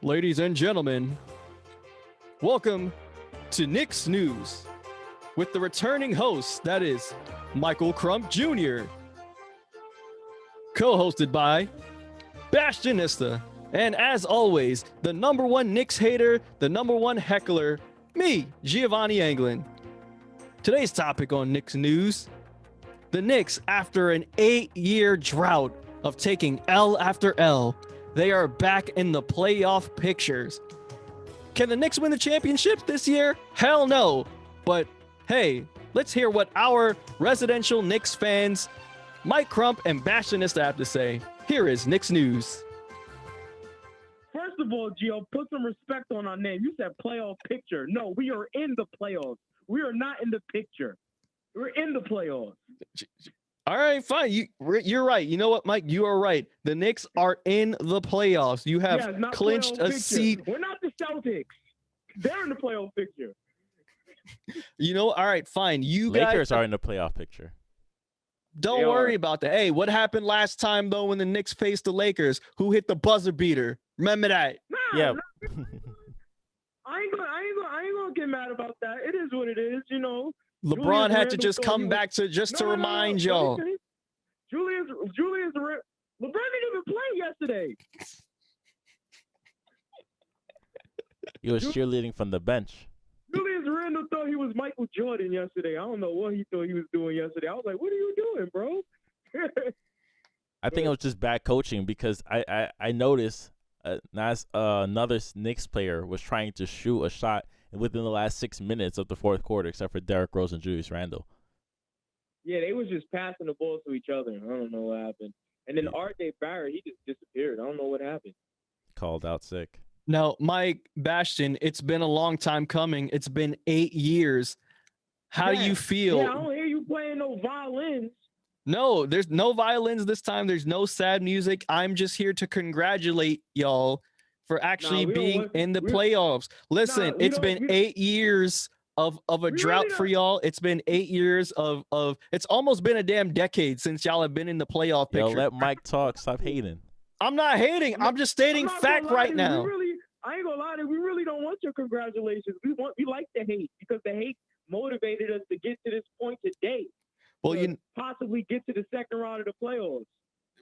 Ladies and gentlemen, welcome to Knicks News with the returning host, that is Michael Crump Jr., co-hosted by Bastionista, and as always, the number one Knicks hater, the number one heckler, me, Giovanni Anglin. Today's topic on Knicks News: the Knicks, after an 8-year drought of taking L after L, they are back in the playoff pictures. Can the Knicks win the championship this year? Hell no. But hey, let's hear what our residential Knicks fans, Mike Crump and Bastionista, have to say. Here is Knicks News. First of all, Gio, put some respect on our name. You said playoff picture. No, we are in the playoffs. We are not in the picture. We're in the playoffs. All right, fine. You're right. You know what, Mike? You are right. The Knicks are in the playoffs. You have clinched a seat. We're not the Celtics. They're in the playoff picture. You know, all right, fine. Lakers are in the playoff picture. Don't worry about that. Hey, what happened last time, though, when the Knicks faced the Lakers? Who hit the buzzer beater? Remember that? Yeah. I ain't gonna get mad about that. It is what it is, you know. LeBron had to just come back to remind y'all. LeBron didn't even play yesterday. He was cheerleading from the bench. Julius Randle thought he was Michael Jordan yesterday. I don't know what he thought he was doing yesterday. I was like, what are you doing, bro? I think it was just bad coaching because I noticed another Knicks player was trying to shoot a shot within the last 6 minutes of the fourth quarter, except for Derrick Rose and Julius Randle. Yeah, they was just passing the ball to each other. I don't know what happened. And then R.J. Barrett, he just disappeared. I don't know what happened. Called out sick. Now, Mike Bastion, it's been a long time coming. It's been 8 years. How do you feel? Yeah, I don't hear you playing no violins. No, there's no violins this time. There's no sad music. I'm just here to congratulate y'all for actually being in the playoffs. Listen, it's been 8 years of a drought for y'all. It's been 8 years of it's almost been a damn decade since y'all have been in the playoff picture. Yo, let Mike talk. Stop hating. I'm not hating. I'm just stating fact right now. I ain't gonna lie to you. We really don't want your congratulations. We like the hate because the hate motivated us to get to this point today. Well, possibly get to the second round of the playoffs.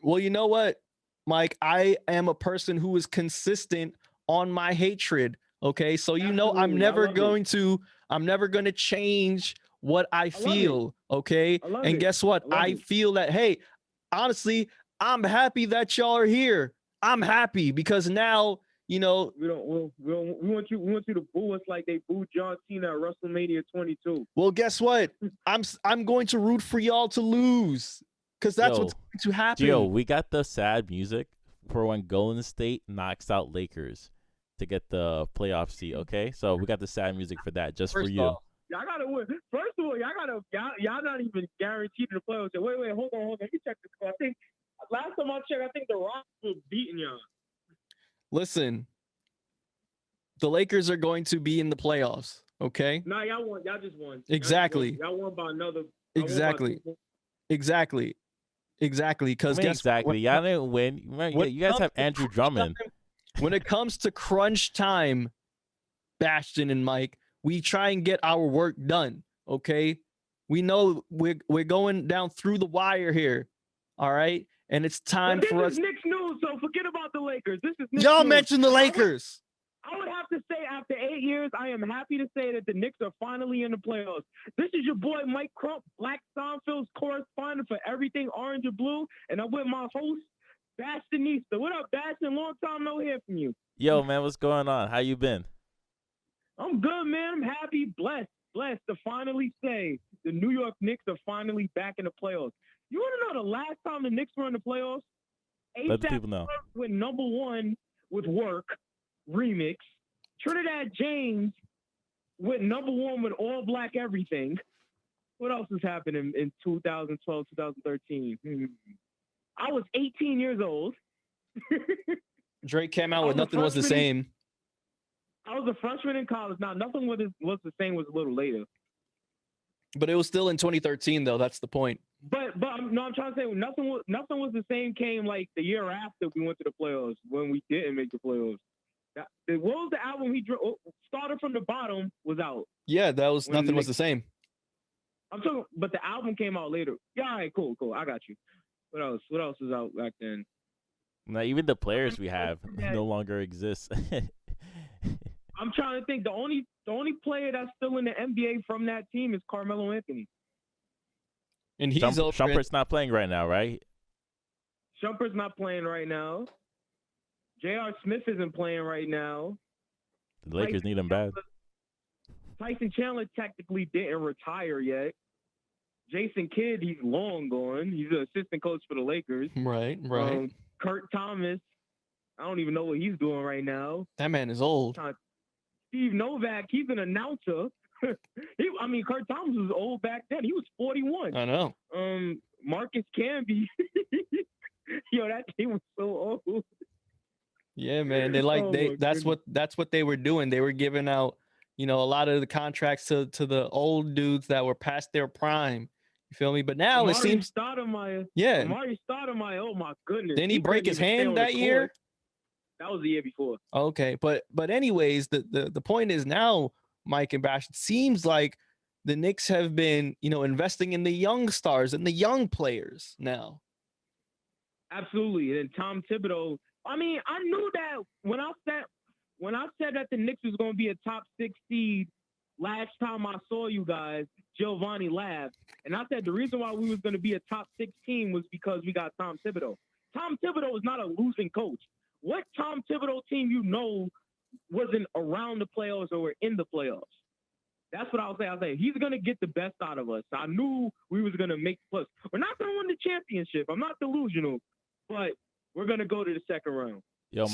Well, you know what, Mike? I am a person who is consistent on my hatred. Okay, so you know I'm never going to change what I feel. Okay, and guess what? I feel that, hey, honestly, I'm happy that y'all are here. I'm happy because now, you know, we want you to boo us like they booed John Cena at WrestleMania 22. Well, guess what? I'm going to root for y'all to lose because that's what's going to happen. Gio, we got the sad music for when Golden State knocks out Lakers to get the playoff seat. Okay, so we got the sad music for that just for you. Y'all gotta win. First of all, y'all not even guaranteed in the playoffs. Wait, hold on. Let me check the score. I think last time I checked, I think the Rockets were beating y'all. Listen, the Lakers are going to be in the playoffs, okay? No, y'all won. Y'all just won. Exactly. Y'all won by another. Exactly. Because exactly. Y'all didn't win. You guys have Andrew Drummond. When it comes to crunch time, Bastion and Mike, we try and get our work done, okay? We know we're going down through the wire here, all right? And it's time for us. This is Knicks news, so forget about the Lakers. This is Knicks y'all news. mentioned the Lakers. I would have to say, after 8 years, I am happy to say that the Knicks are finally in the playoffs. This is your boy Mike Crump, Black Seinfeld's correspondent for everything orange and blue, and I'm with my host, Bastionista. What up, Bastion? Long time no hear from you. Yo, man, what's going on? How you been? I'm good, man. I'm happy, blessed to finally say the New York Knicks are finally back in the playoffs. You want to know the last time the Knicks were in the playoffs? Let the people know. Went number one with Work remix. Trinidad James went number one with All Black Everything. What else has happened in 2012, 2013? I was 18 years old. Drake came out with Nothing Was the Same. I was a freshman in college. Now, Nothing Was the Same was a little later. But it was still in 2013, though. That's the point. But no, I'm trying to say nothing was the same. Came like the year after we went to the playoffs when we didn't make the playoffs. what was the album he started from the bottom was out. Yeah, that was When nothing was Nick- the same. I'm talking, but the album came out later. Yeah, all right, cool. I got you. What else? What else was out back then? Now, even the players we have Yeah. no longer exist. I'm trying to think. The only player that's still in the NBA from that team is Carmelo Anthony. And he's over Shumpert's not playing right now, right? Shumpert's not playing right now. J.R. Smith isn't playing right now. The Lakers need him bad. Tyson Chandler technically didn't retire yet. Jason Kidd, he's long gone. He's an assistant coach for the Lakers. Right. Kurt Thomas, I don't even know what he's doing right now. That man is old. Steve Novak, he's an announcer. Kurt Thomas was old back then. He was 41. I know. Marcus Camby. Yo, that team was so old. Yeah, man. That's what they were doing. They were giving out, a lot of the contracts to the old dudes that were past their prime. You feel me? But now it seems Stoudemire. Yeah. Amari Stoudemire, oh my goodness. Didn't he break his hand that year? That was the year before. Okay, but anyways, the point is now, Mike and Bash, it seems like the Knicks have been, investing in the young stars and the young players now. Absolutely. And Tom Thibodeau, I knew that when I said that the Knicks was going to be a top 6 seed last time I saw you guys, Giovanni laughed. And I said the reason why we was going to be a top 6 team was because we got Tom Thibodeau. Tom Thibodeau is not a losing coach. What Tom Thibodeau team wasn't around the playoffs or were in the playoffs? That's what I'll say. I'll say he's going to get the best out of us. I knew we was going to make plus. We're not going to win the championship. I'm not delusional, but we're going to go to the second round. Yo,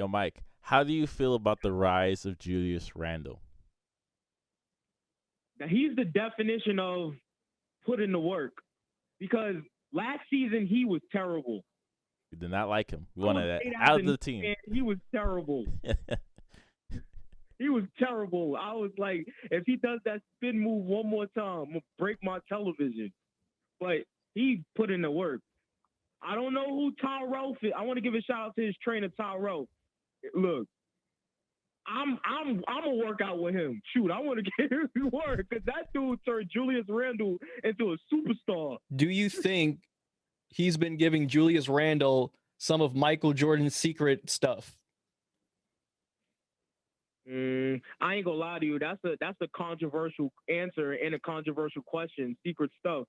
Mike, how do you feel about the rise of Julius Randle? Now, he's the definition of put in the work because last season he was terrible. We did not like him. We wanted that out of the team. He was terrible. He was terrible. I was like, if he does that spin move one more time, I'm going to break my television. But he put in the work. I don't know who Tyrell is. I want to give a shout out to his trainer, Tyrell. Look, I'm gonna work out with him. Shoot, I want to get him to work because that dude turned Julius Randle into a superstar. Do you think he's been giving Julius Randle some of Michael Jordan's secret stuff? I ain't gonna lie to you. That's a controversial answer and a controversial question. Secret stuff,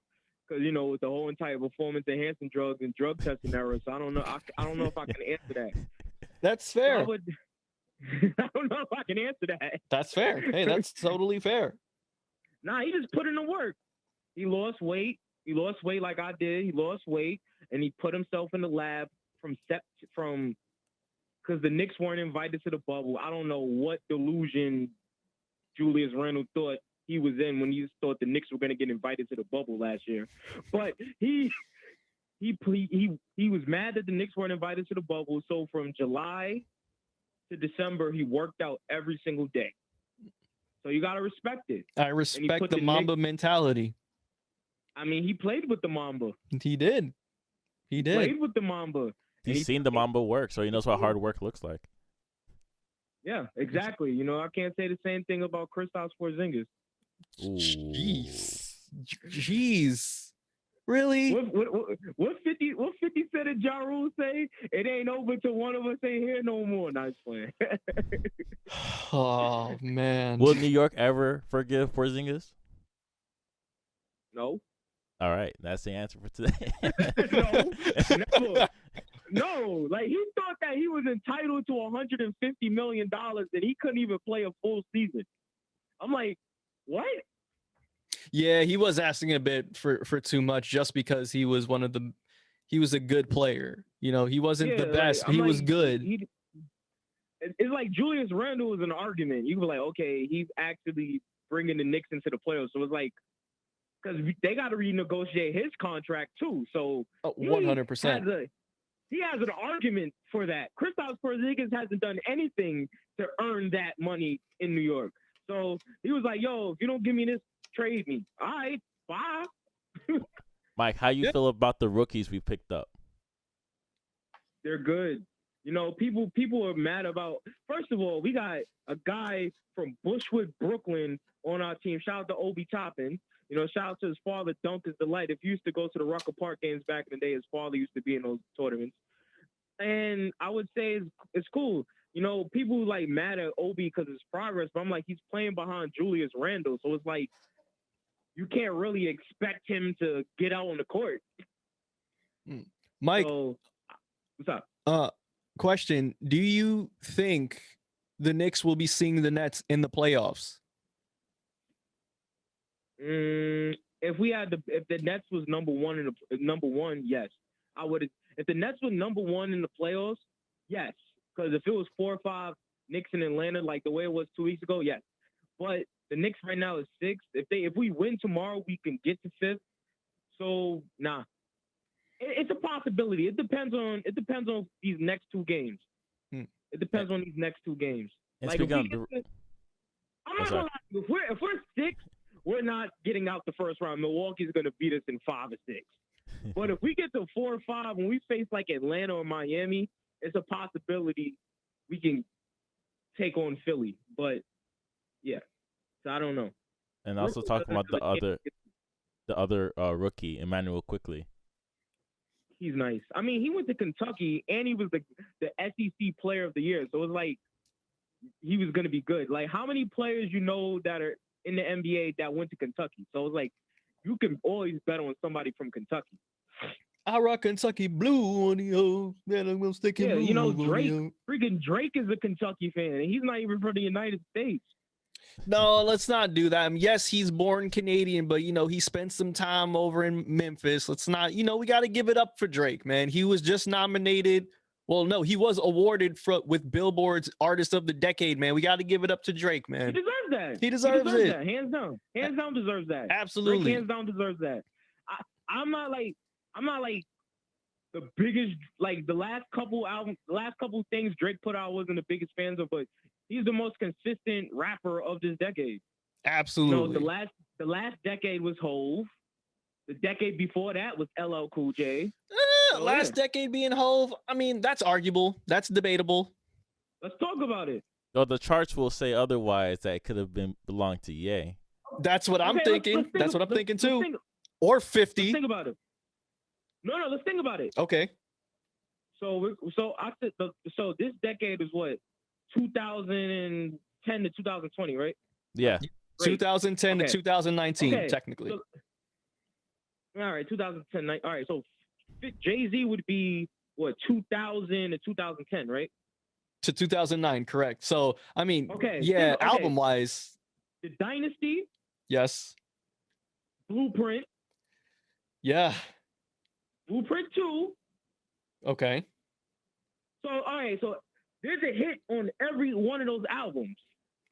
because with the whole entire performance enhancing drugs and drug testing era. So I don't know. I don't know if I can answer that. That's fair. I don't know if I can answer that. That's fair. Hey, that's totally fair. Nah, he just put in the work. He lost weight. He lost weight like I did. He lost weight, and he put himself in the lab from because the Knicks weren't invited to the bubble. I don't know what delusion Julius Randle thought he was in when he thought the Knicks were going to get invited to the bubble last year. But he was mad that the Knicks weren't invited to the bubble. So from July to December, he worked out every single day. So you got to respect it. I respect the Mamba mentality. He played with the Mamba. He did. He played with the Mamba. He's seen the Mamba work, so he knows what hard work looks like. Yeah, exactly. I can't say the same thing about Kristaps Porzingis. Jeez. Really? What 50 said at Ja Rule say? It ain't over till one of us ain't here no more. Nice playing. Oh, man. Will New York ever forgive Porzingis? No. All right, that's the answer for today. Never. No, he thought that he was entitled to $150 million and he couldn't even play a full season. I'm like, what? Yeah, he was asking a bit for too much just because he was he was a good player. He wasn't the best. He was good. It's like Julius Randle was an argument. You were like, okay, he's actually bringing the Knicks into the playoffs. So it's like, because they got to renegotiate his contract too. So 100%. He has an argument for that. Kristaps Porzingis hasn't done anything to earn that money in New York. So he was like, yo, if you don't give me this, trade me. All right, bye. Mike, how you feel about the rookies we picked up? They're good. You know, people are mad about. First of all, we got a guy from Bushwick, Brooklyn, on our team. Shout out to Obi Toppin. You know, shout out to his father, Duncan's Delight. If you used to go to the Rucker Park games back in the day, his father used to be in those tournaments. And I would say it's cool. You know, people like mad at Obi because of his progress, but I'm like, he's playing behind Julius Randle, so it's like you can't really expect him to get out on the court. Mike, So, what's up? Question: do you think the Knicks will be seeing the Nets in the playoffs? If the Nets was number one, yes, I would. If the Nets were number one in the playoffs, yes, because if it was 4 or 5 Knicks in Atlanta like the way it was 2 weeks ago, yes. But the Knicks right now is 6th. If we win tomorrow, we can get to 5th. So nah, it's a possibility. It depends on these next 2 games. It depends on these next 2 games. And like speaking I'm not gonna lie. If we're 6th, we're not getting out the first round. Milwaukee's gonna beat us in 5 or 6. But if we get to 4 or 5 when we face like Atlanta or Miami, it's a possibility we can take on Philly. But yeah, so I don't know. And also talking about the other rookie, Emmanuel Quickly. He's nice. I mean, he went to Kentucky and he was the SEC Player of the Year, so it's like he was gonna be good. Like, how many players you know that are in the NBA that went to Kentucky? So it's like you can always bet on somebody from Kentucky. I rock Kentucky blue on the old man. I'm gonna stick it. Yeah, you know Drake. Freaking Drake is a Kentucky fan, and he's not even from the United States. No, let's not do that. Yes, he's born Canadian, but you know he spent some time over in Memphis. Let's not. You know, we got to give it up for Drake, man. He was just nominated. Well, no, he was awarded with Billboard's Artist of the Decade, man. We got to give it up to Drake, man. He deserves that. He deserves it. That. Hands down. Hands down deserves that. Absolutely. Drake hands down deserves that. I'm not like the biggest, like the last couple things Drake put out wasn't the biggest fans of, but he's the most consistent rapper of this decade. Absolutely. You know, the last decade was Hove. The decade before that was LL Cool J. Last decade being Hove, I mean, that's arguable. That's debatable. Let's talk about it. Though the charts will say otherwise, that it could have belonged to Ye. That's what I'm thinking. That's what I'm thinking too. Or 50. Let's think about it. No, let's think about it. Okay. So this decade is what, 2010 to 2020, right? Yeah. Great. 2010 to 2019, technically. So, all right, 2010. All right, so Jay-Z would be what, 2000 to 2010, right? To 2009, correct. So I mean, album-wise, The Dynasty. Yes. Blueprint. Yeah. Blueprint 2. Okay. So, all right. So, there's a hit on every one of those albums.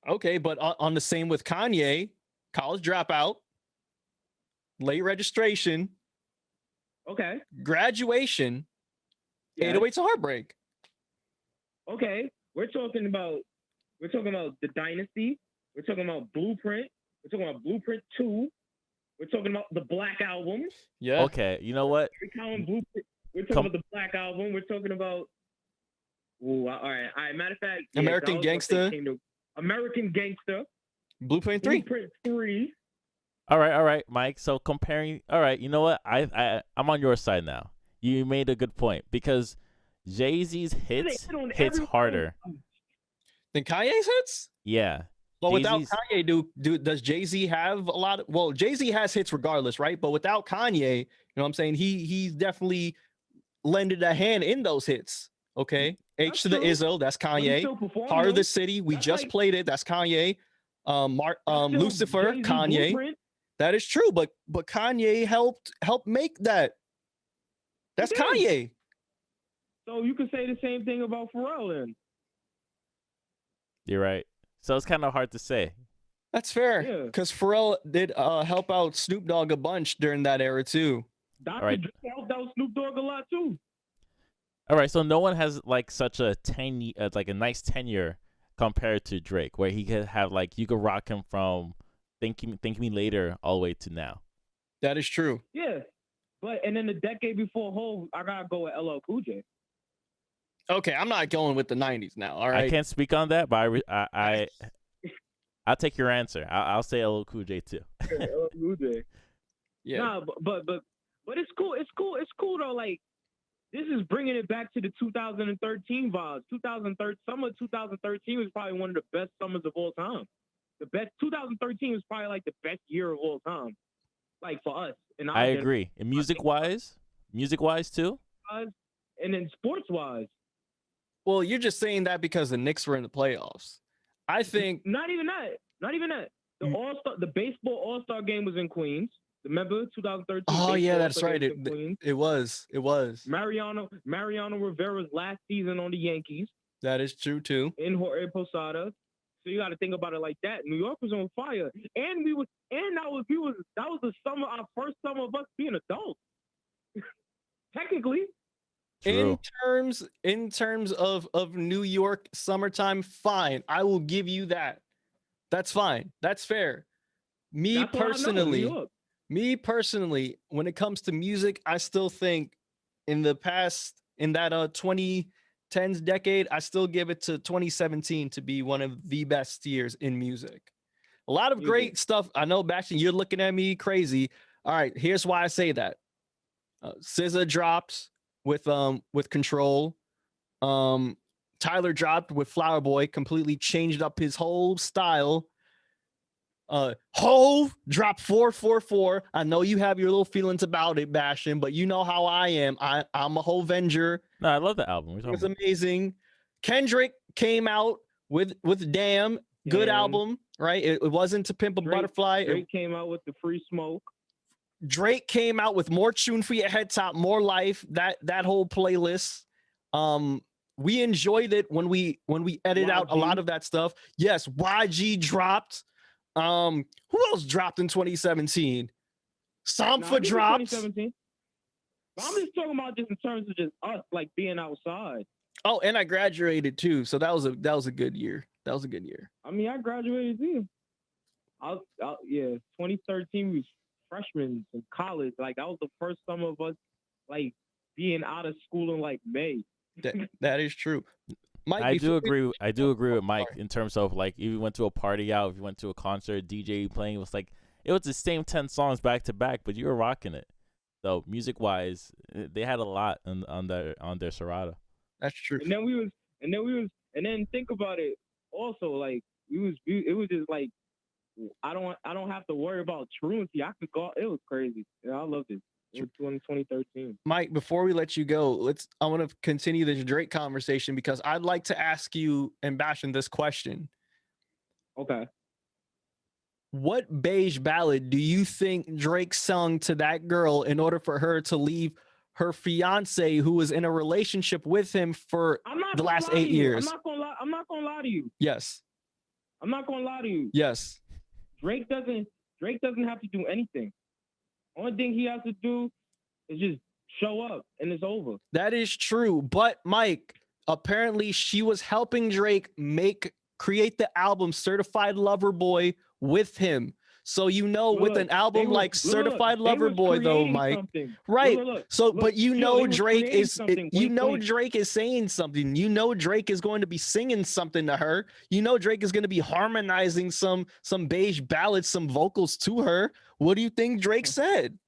Okay, but on the same with Kanye, College Dropout, Late Registration. Okay. Graduation. Yes. 808s a Heartbreak. Okay. We're talking about The Dynasty. We're talking about Blueprint. We're talking about Blueprint 2. We're talking about the Black Album. Yeah. Okay. You know what? We're talking about the Black Album. We're talking about. Ooh, all right. Matter of fact, American Gangster. American Gangster. Blueprint 3. Blueprint 3. All right, Mike. So comparing. All right. You know what? I'm on your side now. You made a good point because Jay-Z's hits harder than Kanye's hits. Yeah. But without Kanye, does Jay-Z have a lot of? Well, Jay-Z has hits regardless, right? But without Kanye, you know what I'm saying? He's definitely lended a hand in those hits. Okay. H to the Izzo, that's Kanye. Heart of the City, we just played it. That's Kanye. Lucifer, Kanye. Blueprint. That is true, but Kanye helped make that. That's Kanye. So you could say the same thing about Pharrell then. You're right. So it's kind of hard to say. That's fair, because Pharrell did help out Snoop Dogg a bunch during that era too. Dr. Dre helped out Snoop Dogg a lot too. All right, so no one has like such a a nice tenure compared to Drake, where he could have like you could rock him from Think Me Later all the way to now. That is true. Yeah, and then the decade before Hov, I gotta go with LL Cool J. Okay, I'm not going with the 90s now. All I right. can't speak on that, but I'll take your answer. I'll say LL Cool J too. Yeah. Nah, but it's cool. It's cool. It's cool though. Like this is bringing it back to the 2013 vibes. Summer 2013 was probably one of the best summers of all time. The best 2013 was probably like the best year of all time. Like for us, and I agree. And music wise too. and then sports wise, Well, you're just saying that because the Knicks were in the playoffs. I think not even that. Not even that. The baseball All-Star game was in Queens. Remember 2013? Oh yeah, that's All-Star right. game was in Queens. It was. Mariano Rivera's last season on the Yankees That is true too. in Jorge Posada. So you got to think about it like that. New York was on fire, and that was the summer, our first summer of us being adults. Technically, True. In terms of New York summertime, fine. I will give you that. That's fine. That's fair. Me personally, when it comes to music, I still think in that 2010s decade, I still give it to 2017 to be one of the best years in music. A lot of great stuff. I know, Bastion, you're looking at me crazy. All right, here's why I say that. SZA dropped with Control. Tyler dropped with Flower Boy, completely changed up his whole style. Hove dropped 444. I know you have your little feelings about it, Bastion, but you know how I am. I'm a Hovenger. No, I love the album. It was amazing. Kendrick came out with Damn. Good album, right? It wasn't To Pimp a Butterfly. Drake came out with the Free Smoke. Drake came out with more Tune for Your Head Top, More Life. That whole playlist. We enjoyed it when we edited out a lot of that stuff. Yes, YG dropped. Who else dropped in 2017? Sampha dropped. 2017. But I'm just talking about just in terms of just us like being outside. Oh, and I graduated too, so that was a good year. That was a good year. I mean, I graduated too. 2013 was freshmen in college. Like that was the first summer of us like being out of school in like May. That is true. Mike, I do agree with Mike in terms of like if you went to a party out, if you went to a concert, DJ playing, it was the same 10 songs back to back, but you were rocking it. So music wise, they had a lot on their Serato. That's true. And then think about it. Also, like it was just like I don't have to worry about truancy. I could go. It was crazy. Yeah, I loved it. It was 2013. Mike, before we let you go, I want to continue this Drake conversation because I'd like to ask you and Bastion this question. Okay. What beige ballad do you think Drake sung to that girl in order for her to leave her fiance who was in a relationship with him for the last 8 years? I'm not gonna lie to you. Yes. I'm not gonna lie to you. Yes. Drake doesn't have to do anything. Only thing he has to do is just show up and it's over. That is true. But Mike, apparently she was helping Drake create the album Certified Lover Boy with him. So with an album like Certified Lover Boy though, Mike. Something. Right. But Drake is Drake is saying something. Drake is going to be singing something to her. Drake is going to be harmonizing some beige ballads, some vocals to her. What do you think Drake said?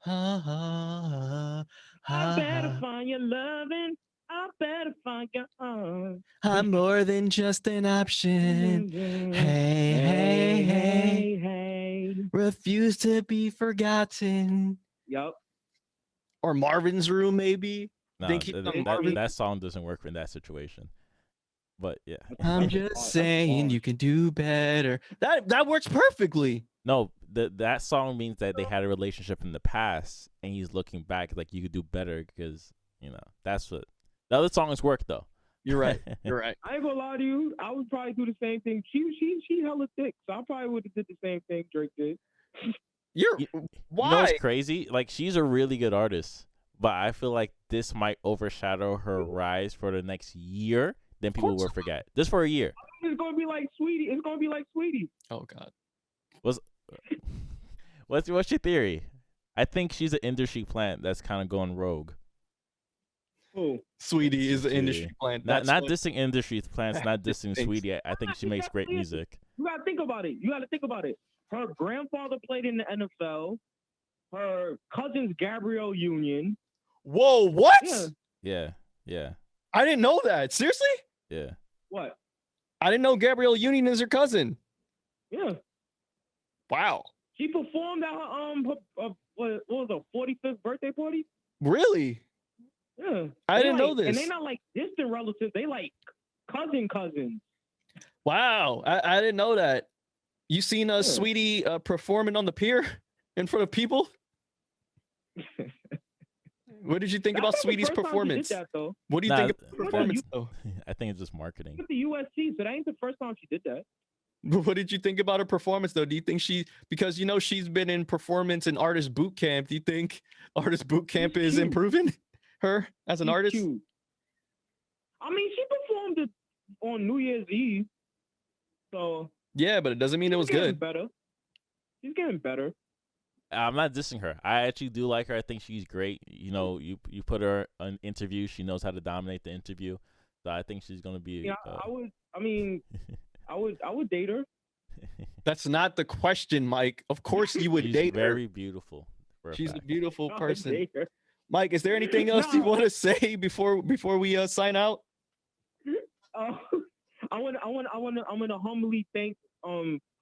I better find your loving. I better find your arms. I'm more than just an option. Hey. Refuse to be forgotten. Yep. Or Marvin's Room, maybe. No, that song doesn't work in that situation. But yeah. I'm just saying you can do better. That works perfectly. No, that song means that they had a relationship in the past and he's looking back like you could do better because, that's what the other songs work though. You're right. I ain't gonna lie to you. I would probably do the same thing. She hella thick, so I probably would have did the same thing Drake did. Why? You know what's crazy? Like she's a really good artist, but I feel like this might overshadow her rise for the next year. Then people will forget. Just for a year. It's gonna be like Sweetie. Oh God. What's your theory? I think she's an industry plant that's kind of going rogue. Who? Sweetie is an Sweetie. industry plant. Not That's what- dissing industry plants, not dissing Thanks. Sweetie. I think she makes great music. You gotta think about it. Her grandfather played in the NFL. Her cousin's Gabrielle Union. Whoa, what? Yeah. Yeah. I didn't know that. Seriously? Yeah. What? I didn't know Gabrielle Union is her cousin. Yeah. Wow. She performed at her what was her 45th birthday party? Really? Yeah. I They didn't know like- this. And they not like distant relatives. They like cousins. Wow. I didn't know that. You seen Yeah. Sweetie performing on the pier in front of people? What did you think about That's not the Sweetie's first time she performance? did that, though. What do you Nah, think of the performance, though? I think it's just marketing. With the USC, so that ain't the first time she did that. What did you think about her performance, though? Do you think because she's been in performance and artist boot camp? Do you think artist boot camp is cute. improving her as an She's artist? cute. I mean, she performed it on New Year's Eve, so Yeah, but it doesn't mean it was she's getting good. better. She's getting better. I'm not dissing her. I actually do like her. I think she's great. You put her on an interview. She knows how to dominate the interview. So I think she's gonna be. Yeah, I would date her. That's not the question, Mike. Of course you would She's date very her. beautiful. for a She's a fact. beautiful I would person. date her. Mike, is there anything else you No. want to say before we sign out? I want to humbly thank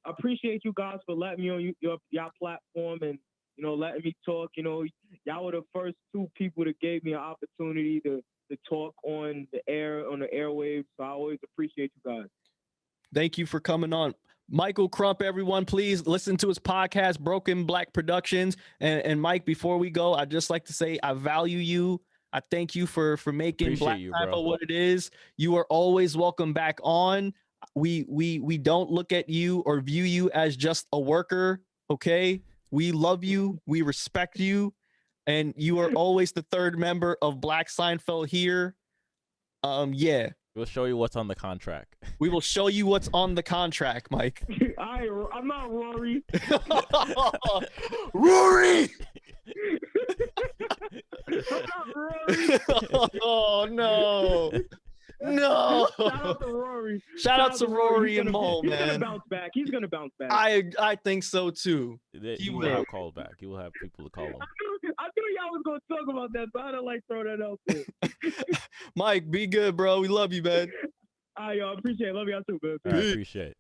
appreciate you guys for letting me on your platform and letting me talk. Y'all were the first two people that gave me an opportunity to talk on the airwaves. So I always appreciate you guys. Thank you for coming on. Michael Crump, everyone, please listen to his podcast, Broken Black Productions. And Mike, before we go, I'd just like to say I value you. I thank you for making Appreciate Black you, Seinfeld bro. what it is. You are always welcome back on. We don't look at you or view you as just a worker, okay? We love you, we respect you, and you are always the third member of Black Seinfeld here. Yeah, We'll show you what's on the contract. we will show you what's on the contract, Mike. I'm not Rory. Rory! I'm not Rory. Oh no. No. Shout out to Rory. Shout out to Rory He's and Mole, He's gonna man. bounce back. He's gonna bounce back. I think so too. He will will. have called back. He will have people to call him. I knew y'all was gonna talk about that, so I don't like throw that out there. Mike, be good, bro. We love you, man. I appreciate it. Love y'all too, man. All right, appreciate it.